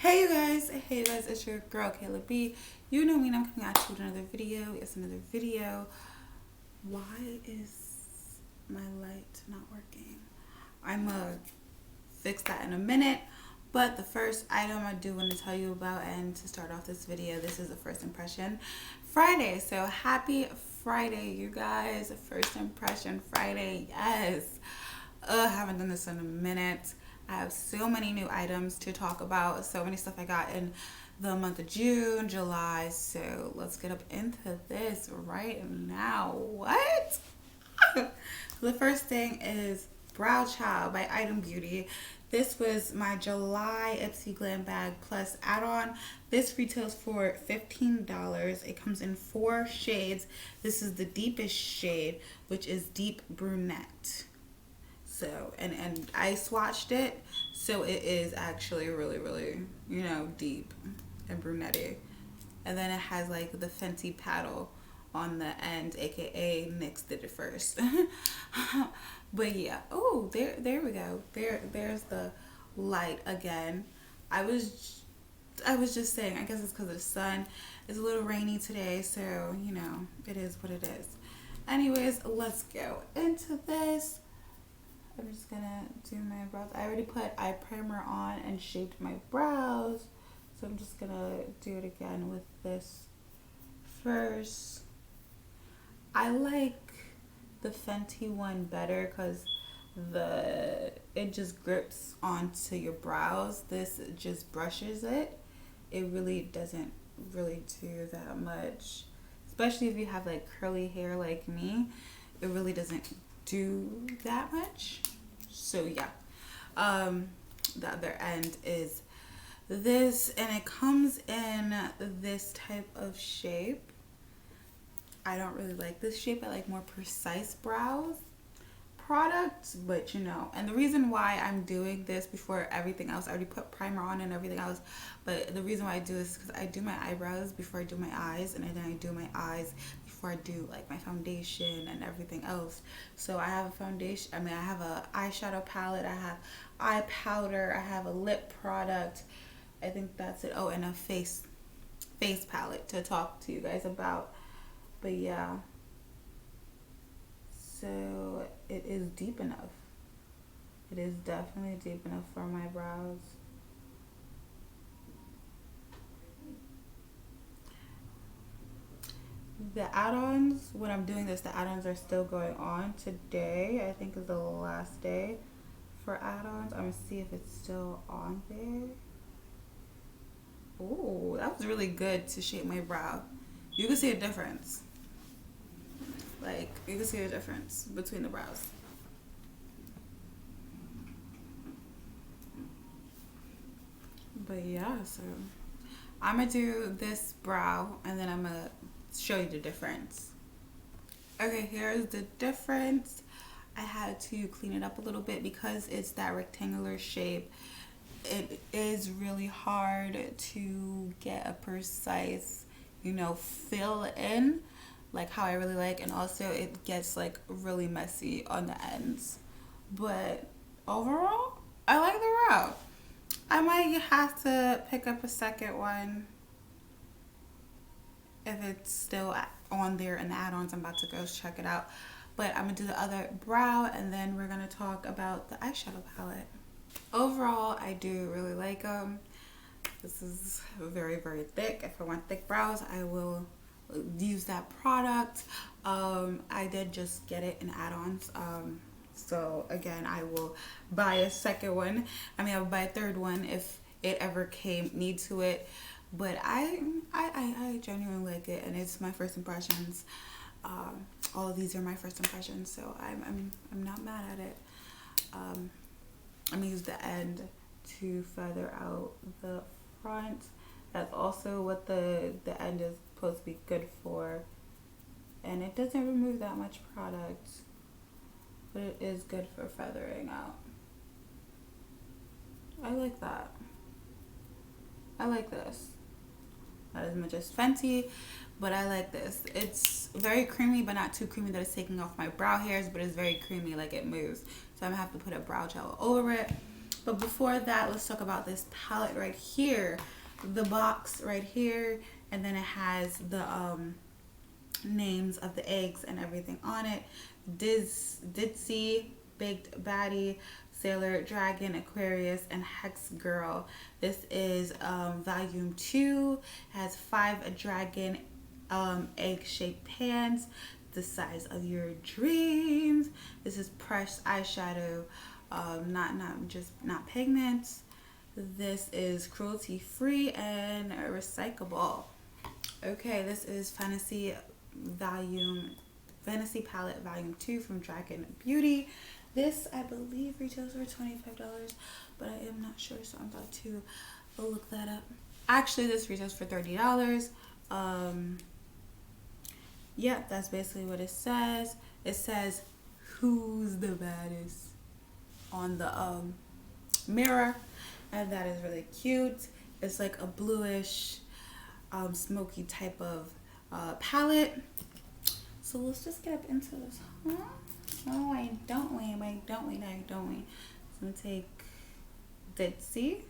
Hey you guys, it's your girl Kayla B. You know me and I'm coming at you with another video. It's another video. Why is my light not working? I'm gonna fix that in a minute. But the first item I do want to tell you about, and to start off this video, this is a first impression Friday. So happy Friday, you guys. First impression Friday, yes. I haven't done this in a minute. I have so many new items to talk about, so many stuff I got in the month of June, July. So let's get up into this right now. What? The first thing is Brow Chow by Dragun Beauty. This was my July Ipsy Glam Bag Plus add-on. This retails for $15. It comes in 4 shades. This is the deepest shade, which is Deep Brunette. So, and I swatched it, so it is actually really, deep and brunette. And then it has like the Fenty paddle on the end, aka NYX did it first. But yeah, oh, there we go. There's the light again. I was just saying, I guess it's because of the sun. It's a little rainy today, so it is what it is. Anyways, let's go into this. I'm just gonna do my brows. I already put eye primer on and shaped my brows, so I'm just gonna do it again with this first. I like the Fenty one better because it just grips onto your brows. This just brushes it. It really doesn't really do that much, especially if you have like curly hair like me. It really doesn't do that much. So yeah, the other end is this, and it comes in this type of shape. I don't really like this shape. I like more precise brows products, but and the reason why I'm doing this before everything else, I already put primer on and everything else, but the reason why I do this is because I do my eyebrows before I do my eyes, and then I do my eyes before I do like my foundation and everything else. So I have a foundation, I have a eyeshadow palette, I have eye powder, I have a lip product, I think that's it. Oh, and a face palette to talk to you guys about. But yeah, so it is deep enough. It is definitely deep enough for my brows. The add-ons, when I'm doing this, the add-ons are still going on. Today, I think, is the last day for add-ons. I'm going to see if it's still on there. Oh, that was really good to shape my brow. You can see a difference. Like, you can see a difference between the brows. But yeah, so I'm going to do this brow, and then I'm going to show you the difference. Okay, here's the difference. I had to clean it up a little bit because it's that rectangular shape. It is really hard to get a precise, fill in like how I really like, and also it gets like really messy on the ends. But overall, I like the brow. I might have to pick up a second one if it's still on there in the add-ons. I'm about to go check it out. But I'm going to do the other brow, and then we're going to talk about the eyeshadow palette. Overall, I do really like them. This is very, very thick. If I want thick brows, I will use that product. I did just get it in add-ons. So again, I will buy a second one. I will buy a third one if it ever need to it. But I genuinely like it, and it's my first impressions. All of these are my first impressions, so I'm not mad at it. I'm gonna use the end to feather out the front. That's also what the end is supposed to be good for, and it doesn't remove that much product, but it is good for feathering out. I like that. I like this. Not as much as Fenty, but I like this. It's very creamy, but not too creamy that it's taking off my brow hairs, but it's very creamy, like it moves. So I'm gonna have to put a brow gel over it. But before that, let's talk about this palette right here. The box right here, and then it has the names of the eggs and everything on it. Ditsy, Baked Baddie, Sailor, Dragon, Aquarius, and Hex Girl. This is volume 2. It has 5 dragon egg-shaped pans, the size of your dreams. This is pressed eyeshadow, not pigments. This is cruelty free and recyclable. Okay, this is Fantasy Palette Volume 2 from Dragun Beauty. This, I believe, retails for $25, but I am not sure, so I'm about to look that up. Actually, this retails for $30. Yeah, that's basically what it says. It says, "Who's the baddest?" on the mirror, and that is really cute. It's like a bluish, smoky type of palette. So let's just get up into this. Huh? No, why don't we? No, you don't we? So I'm gonna take Ditsy.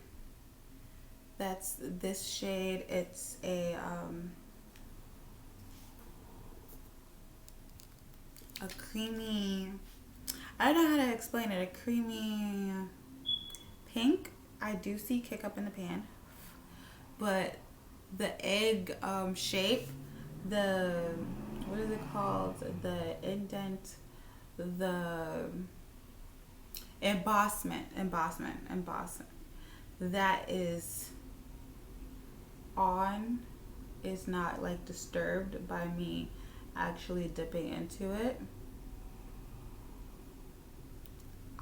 That's this shade. It's a creamy, I don't know how to explain it, a creamy pink. I do see kick up in the pan, but the egg shape, the, what is it called, the indent, the embossment, that is on, is not like disturbed by me actually dipping into it.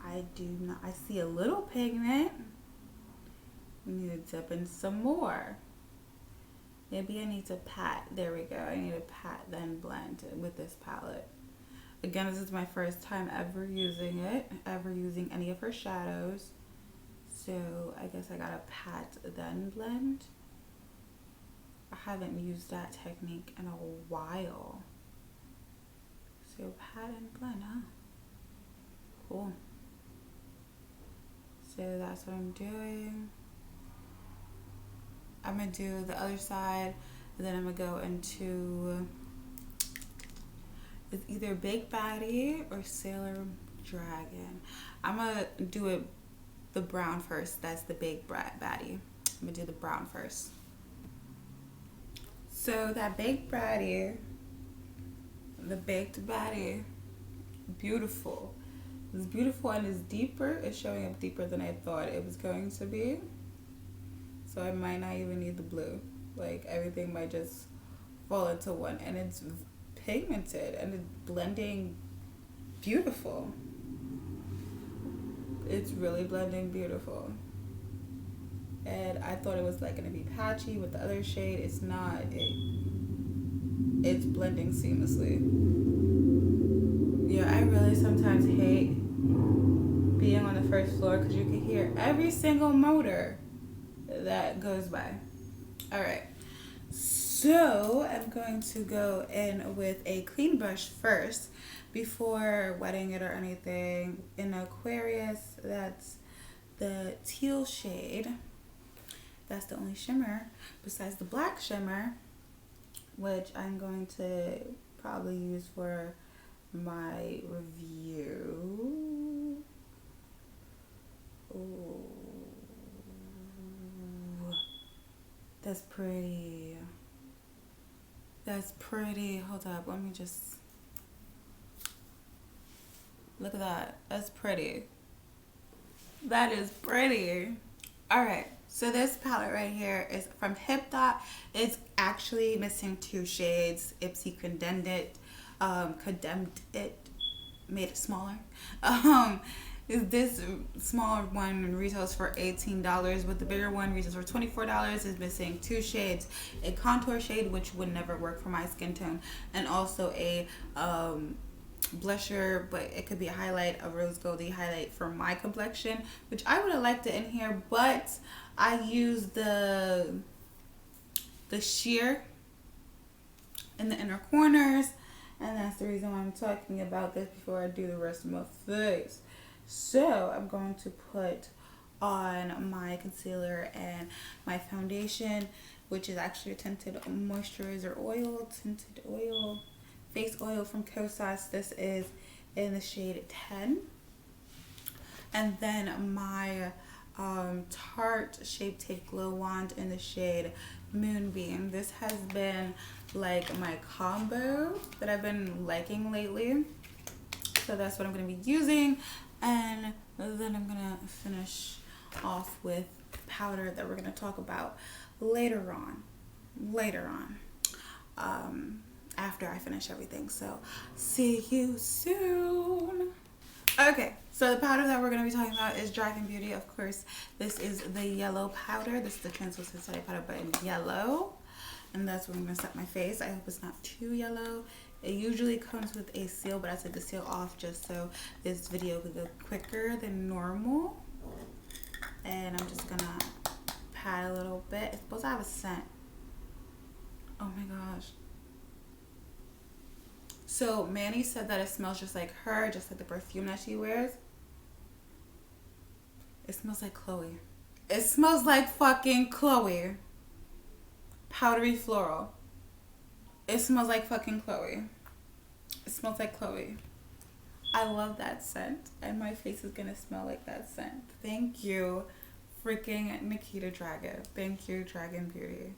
I see a little pigment. I need to dip in some more. Maybe I need to pat. There we go. I need to pat, then blend with this palette. Again, this is my first time ever using it, using any of her shadows. So I guess I gotta pat, then blend. I haven't used that technique in a while. So pat and blend, huh? Cool. So that's what I'm doing. I'm gonna do the other side, and then I'm gonna go into, it's either Baked Baddie or Sailor Dragon. I'm gonna do it the brown first. That's the Baked Baddie. I'm gonna do the brown first. So that Baked Baddie, the Baked Baddie, beautiful. It's beautiful and it's deeper. It's showing up deeper than I thought it was going to be. So I might not even need the blue. Like everything might just fall into one, and it's pigmented and it's blending beautiful. It's really blending beautiful. And I thought it was like gonna be patchy with the other shade. It's not. It's blending seamlessly. Yeah, I really sometimes hate being on the first floor because you can hear every single motor that goes by. All right, so I'm going to go in with a clean brush first before wetting it or anything. In Aquarius, that's the teal shade. That's the only shimmer besides the black shimmer, which I'm going to probably use for my review. Ooh, that's pretty. That's pretty. Hold up, let me just look at that. That's pretty. That is pretty. All right, so this palette right here is from Hip Dot. It's actually missing 2 shades. Ipsy condemned it, made it smaller. This smaller one retails for $18, but the bigger one retails for $24. Is missing 2 shades, a contour shade, which would never work for my skin tone, and also a blusher, but it could be a highlight, a rose goldy highlight for my complexion, which I would have liked it in here, but I used the sheer in the inner corners, and that's the reason why I'm talking about this before I do the rest of my face. So I'm going to put on my concealer and my foundation, which is actually a tinted moisturizer oil, face oil from Kosas. This is in the shade 10. And then my Tarte Shape Tape Glow Wand in the shade Moonbeam. This has been like my combo that I've been liking lately. So that's what I'm going to be using. And then I'm going to finish off with powder that we're going to talk about later on. After I finish everything. So see you soon. Okay, so the powder that we're going to be talking about is Dragun Beauty. Of course, this is the yellow powder. This is the translucent setting powder, but in yellow. And that's what I'm going to set my face. I hope it's not too yellow. It usually comes with a seal, but I took the seal off just so this video could go quicker than normal. And I'm just going to pat a little bit. It's supposed to have a scent. Oh my gosh. So Manny said that it smells just like her, just like the perfume that she wears. It smells like Chloe. It smells like fucking Chloe. Powdery floral. It smells like fucking Chloe. It smells like Chloe. I love that scent, and my face is gonna smell like that scent. Thank you, freaking Nikita Dragun. Thank you, Dragun Beauty,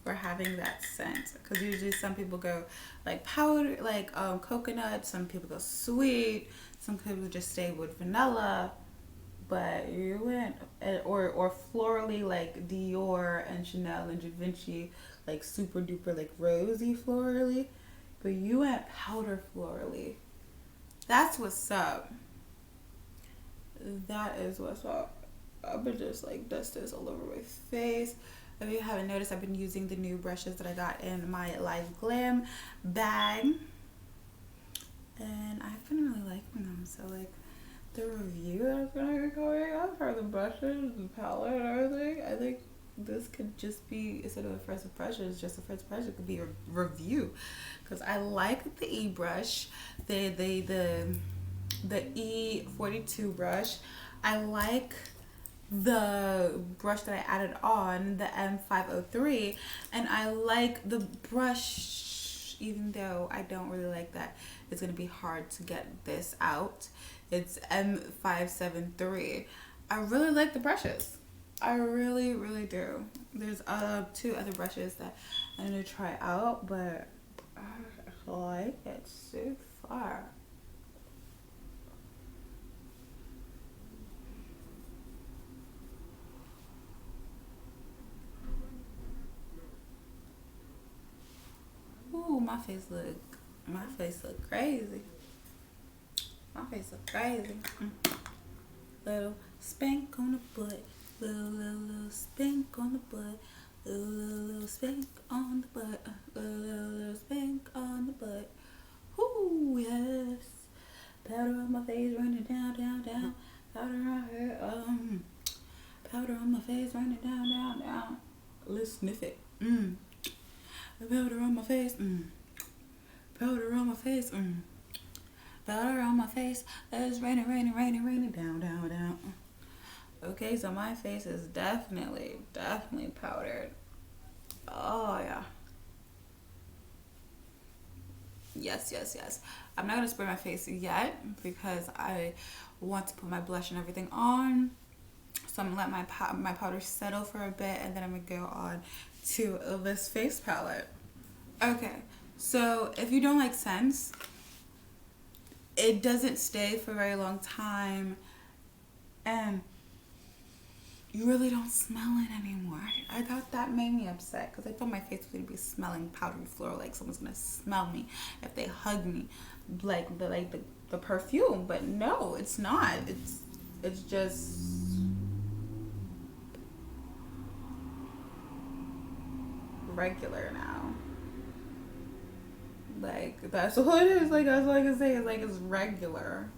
for having that scent. Because usually some people go like powder, like coconut. Some people go sweet. Some people just stay with vanilla. But you went or florally like Dior and Chanel and Givenchy, like super duper like rosy florally. But you went powder florally. That's what's up. That is what's up. I've been just like dust this all over my face. If you haven't noticed, I've been using the new brushes that I got in my Live Glam bag. And I've been really liking them. So like the review that I was gonna be coming up for the brushes, the palette and everything, I think this could just be, instead of a first impression, it's just a first impression. It could be a review. Because I like the E brush, the E42 brush. I like the brush that I added on, the M503, and I like the brush, even though I don't really like that it's going to be hard to get this out. It's M573. I really like the brushes. I really, really do. There's two other brushes that I need to try out, but I like it so far. Ooh, my face look crazy. My face look crazy. Little spank on the butt. Little spank on the butt. Little spank on the butt. Little spank on the butt. Ooh, yes. Powder on my face, running down, down, down. Powder on her, powder on my face, running down, down, down. Let's sniff it. Powder on my face, powder on my face, powder on my face. It's raining, raining, raining, raining, down, down, down. Okay, so my face is definitely powdered. Oh yeah. Yes. I'm not gonna spray my face yet because I want to put my blush and everything on. So I'm gonna let my powder settle for a bit, and then I'm gonna go on to this face palette. Okay, so if you don't like scents, it doesn't stay for a very long time, and you really don't smell it anymore. I thought that made me upset because I thought my face was gonna be smelling powdery floral, like someone's gonna smell me if they hug me, like the perfume. But no, it's not. It's just regular now. Like that's all it is. Like that's all I can say. It's like it's regular.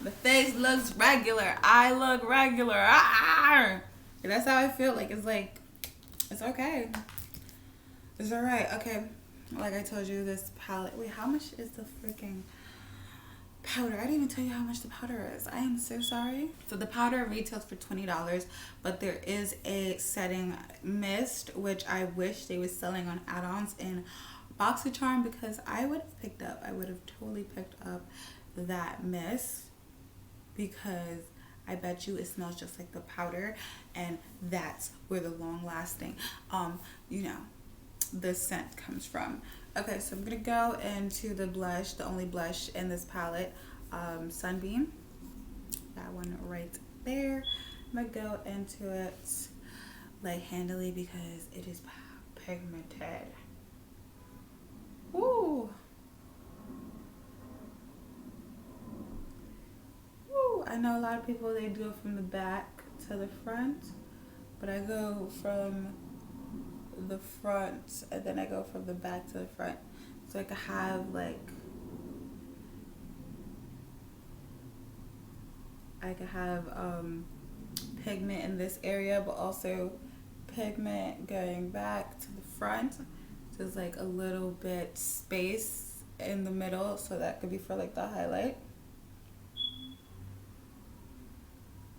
The face looks regular. I look regular. That's how I feel. Like it's okay. It's alright. Okay. Like I told you, this palette. Wait, how much is the freaking powder. I didn't even tell you how much the powder is. I am so sorry. So the powder retails for $20, but there is a setting mist, which I wish they were selling on add-ons in BoxyCharm, because I would have totally picked up that mist, because I bet you it smells just like the powder, and that's where the long lasting, you know, the scent comes from. Okay, so I'm gonna go into the blush, the only blush in this palette, Sunbeam. That one right there. I'm gonna go into it like handily because it is pigmented. Ooh. Ooh. I know a lot of people, they do it from the back to the front, but I go from the front and then I go from the back to the front, so I could have like pigment in this area, but also pigment going back to the front, so there's like a little bit space in the middle, so that could be for like the highlight.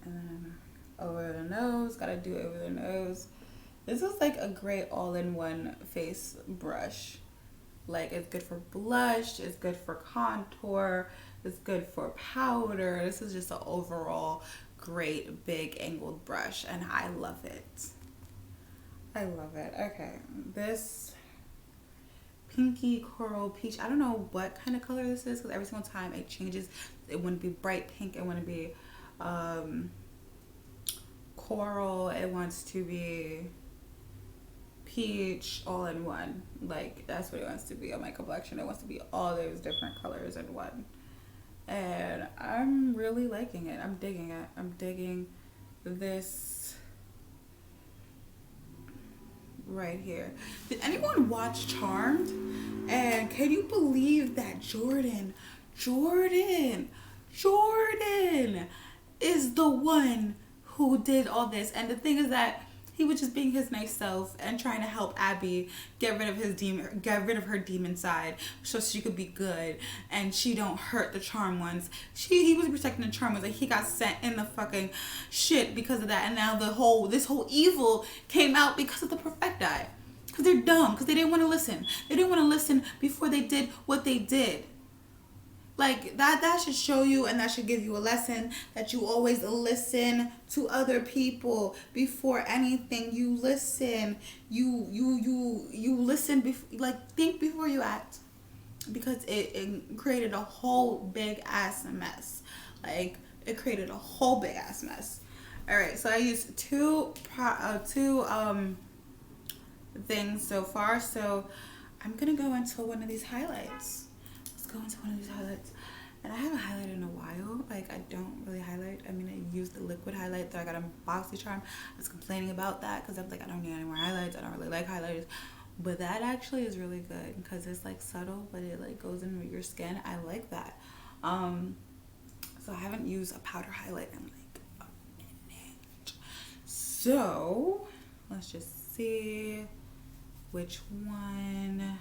And then over the nose, gotta do it over the nose. This is like a great all-in-one face brush. Like, it's good for blush, it's good for contour, it's good for powder. This is just an overall great big angled brush, and I love it. I love it. Okay, this pinky coral peach. I don't know what kind of color this is, because every single time it changes. It wouldn't be bright pink, it wouldn't be coral, it wants to be peach, all in one. Like, that's what it wants to be on my complexion. It wants to be all those different colors in one, and I'm really liking it. I'm digging it. I'm digging this right here. Did anyone watch Charmed? And can you believe that Jordan is the one who did all this? And the thing is that he was just being his nice self and trying to help Abby get rid of her demon side, so she could be good and she don't hurt the charm ones. He was protecting the charm ones, like he got sent in the fucking shit because of that. And now this whole evil came out because of the Perfecti. Because they're dumb, because they didn't want to listen. They didn't want to listen before they did what they did. Like, that should show you, and that should give you a lesson, that you always listen to other people before anything. You listen. You listen, like, think before you act. Because it created a whole big ass mess. Like, it created a whole big ass mess. Alright, so I used two things so far. So I'm gonna go into one of these highlights. Go into one of these highlights, and I haven't highlighted in a while. Like, I don't really highlight. I mean, I use the liquid highlight that I got on BoxyCharm. I was complaining about that because I'm like, I don't need any more highlights. I don't really like highlighters, but that actually is really good because it's like subtle, but it like goes in with your skin. I like that. So I haven't used a powder highlight in like a minute. So let's just see which one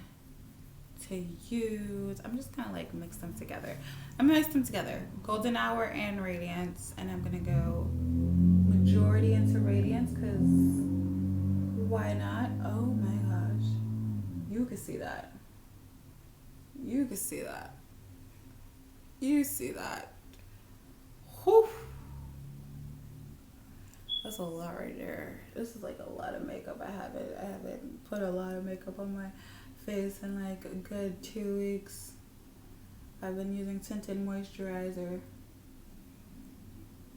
to use. I'm just gonna like mix them together. I'm gonna mix them together, Golden Hour and Radiance, and I'm gonna go majority into Radiance because why not? Oh my gosh, you can see that. You can see that. You see that. Whew. That's a lot right there. This is like a lot of makeup. I haven't put a lot of makeup on my face in like a good 2 weeks. I've been using tinted moisturizer.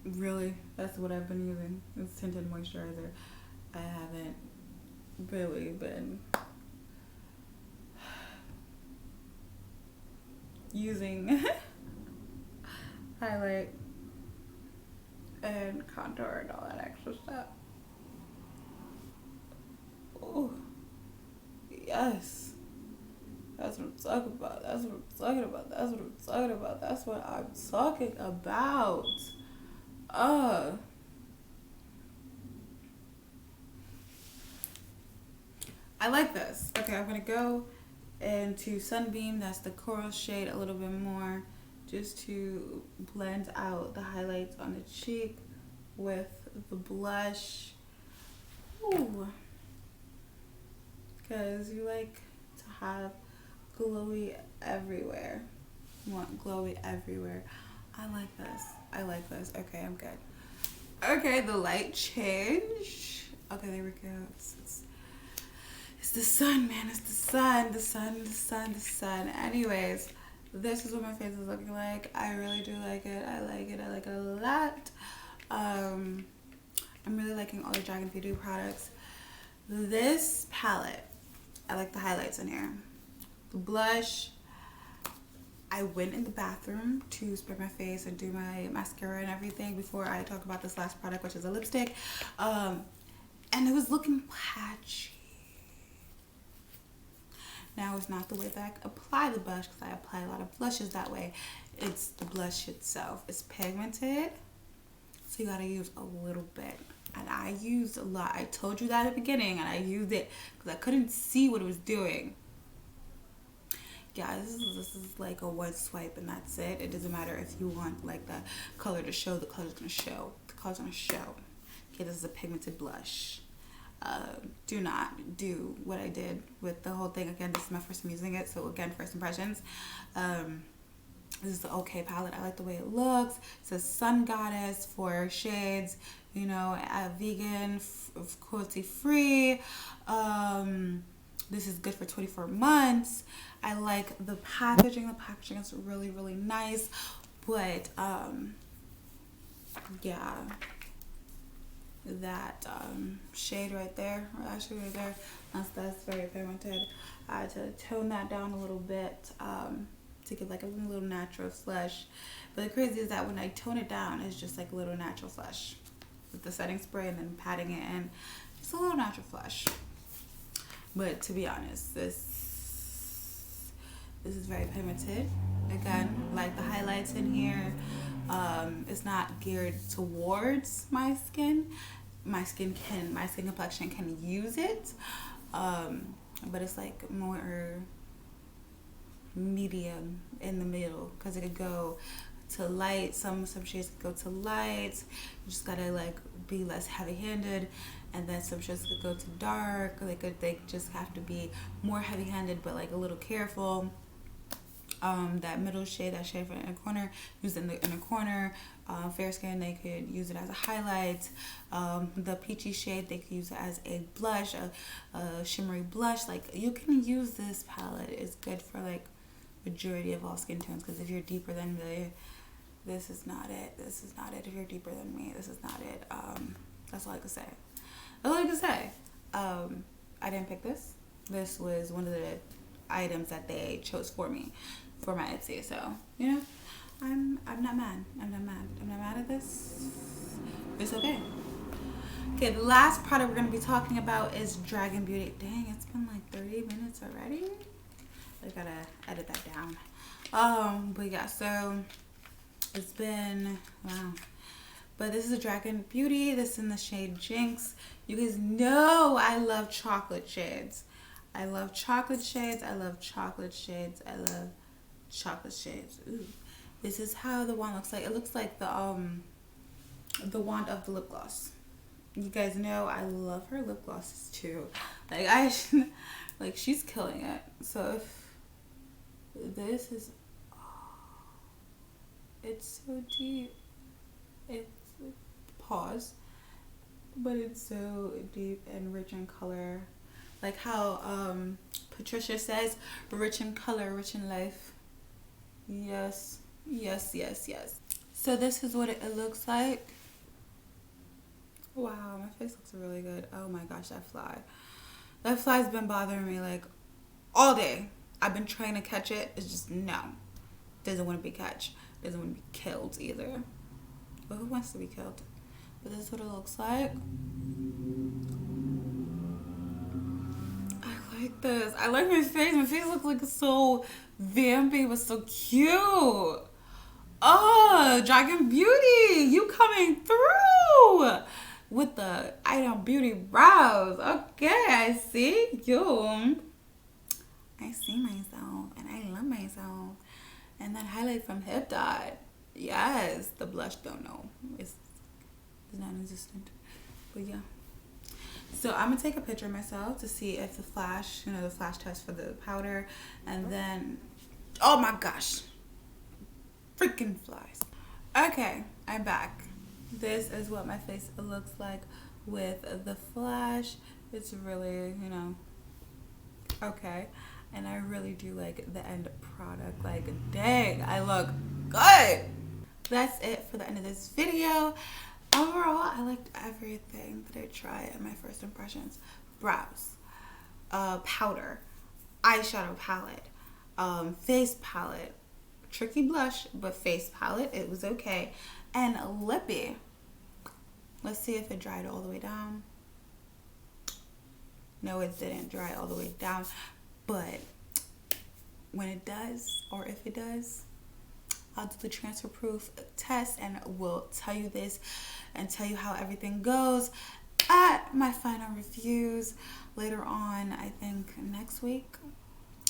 Really, that's what I've been using. It's tinted moisturizer. I haven't really been using highlight and contour and all that extra stuff. Oh, yes. That's what I'm talking about. That's what I'm talking about. That's what I'm talking about. That's what I'm talking about. I like this. Okay, I'm gonna go into Sunbeam. That's the coral shade a little bit more. just to blend out the highlights on the cheek with the blush. Ooh. Because you like to have glowy everywhere. You want glowy everywhere. I like this. I like this. Okay, I'm good. Okay, the light change. Okay, there we go. It's the sun, man. It's the sun. The sun, the sun, the sun. Anyways, this is what my face is looking like. I really do like it. I like it. I like it a lot. I'm really liking all the Dragun Beauty products. This palette, I like the highlights in here. The blush, I went in the bathroom to spray my face and do my mascara and everything before I talk about this last product, which is a lipstick. And it was looking patchy. Now, it's not the way that I apply the blush, because I apply a lot of blushes that way. It's the blush itself. It's pigmented, so you gotta use a little bit. And I used a lot. I told you that at the beginning, and I used it because I couldn't see what it was doing. Yeah, this is like a one swipe and that's it. It doesn't matter if you want like the color to show, the color's gonna show. The color's gonna show. Okay, this is a pigmented blush. Do not do what I did with the whole thing. Again, this is my first time using it, so again, first impressions. This is the okay palette. I like the way it looks. It says Sun Goddess for shades, you know, vegan, cruelty free. This is good for 24 months. I like the packaging. The packaging is really, really nice. But, yeah. That shade right there, or that shade right there, that's very pigmented. I had to tone that down a little bit to get like a little natural flush. But the crazy is that when I tone it down, it's just like a little natural flush. With the setting spray and then patting it in, it's a little natural flush. But to be honest, this is very pigmented. Again, like the highlights in here, it's not geared towards my skin. My skin complexion can use it, but it's like more medium in the middle, because it could go to light. Some shades could go to light. You just gotta like be less heavy-handed, and then some shades could go to dark. They just have to be more heavy-handed, but like a little careful. That middle shade, that shade in the corner, use it in the corner. Fair skin, they could use it as a highlight. The peachy shade, they could use it as a blush, a shimmery blush. Like, you can use this palette. It's good for like majority of all skin tones, because if you're deeper than me, this is not it. This is not it. If you're deeper than me, this is not it. That's all I can say. That's all I can say. I didn't pick this. This was one of the items that they chose for me for my Etsy. So, you know, I'm not mad. I'm not mad at this. It's okay. Okay, the last product we're going to be talking about is Dragun Beauty. Dang, it's been like 30 minutes already. I gotta edit that down. But yeah, so it's been, wow. But this is a Dragun Beauty. This is in the shade Jinx. You guys know I love chocolate shades. I love chocolate shades. I love chocolate shades. I love chocolate shades. Ooh. This is how the wand looks like. It looks like the wand of the lip gloss. You guys know I love her lip glosses too. Like she's killing it. So if this is, it's so deep. It's pause, but it's so deep and rich in color. Like how Patricia says, rich in color, rich in life. Yes, yes, yes, yes. So this is what it looks like. Wow, my face looks really good. Oh my gosh, that fly. That fly's been bothering me like all day. I've been trying to catch it. It's just no. Doesn't want to be catch. Doesn't want to be killed either. But who wants to be killed? But this is what it looks like. I like this. I like my face. My face looks like so vampy but so cute. Oh, Dragun Beauty, you coming through with the Eyeshadow Beauty brows. Okay, I see you. I see myself and I love myself. And that highlight from Hip Dot. Yes, the blush don't know. It's non-existent. But yeah. So I'm gonna take a picture of myself to see if the flash, the flash test for the powder, and then, oh my gosh, freaking flies. Okay, I'm back. This is what my face looks like with the flash. It's really, okay. And I really do like the end product. Like, dang, I look good. That's it for the end of this video. Overall, I liked everything that I tried in my first impressions. Brows, powder, eyeshadow palette, face palette, tricky blush, but face palette, it was okay. And lippy. Let's see if it dried all the way down. No, it didn't dry all the way down. But when it does, or if it does, I'll do the transfer proof test and we'll tell you this and tell you how everything goes at my final reviews later on, I think next week.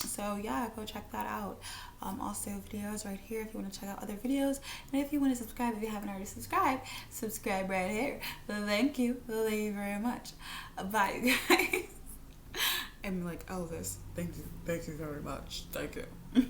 So yeah, go check that out. Also videos right here if you want to check out other videos, and if you want to subscribe, if you haven't already subscribed, subscribe right here. Thank you very much. Bye guys. I'm like Elvis. Thank you very much. Thank you.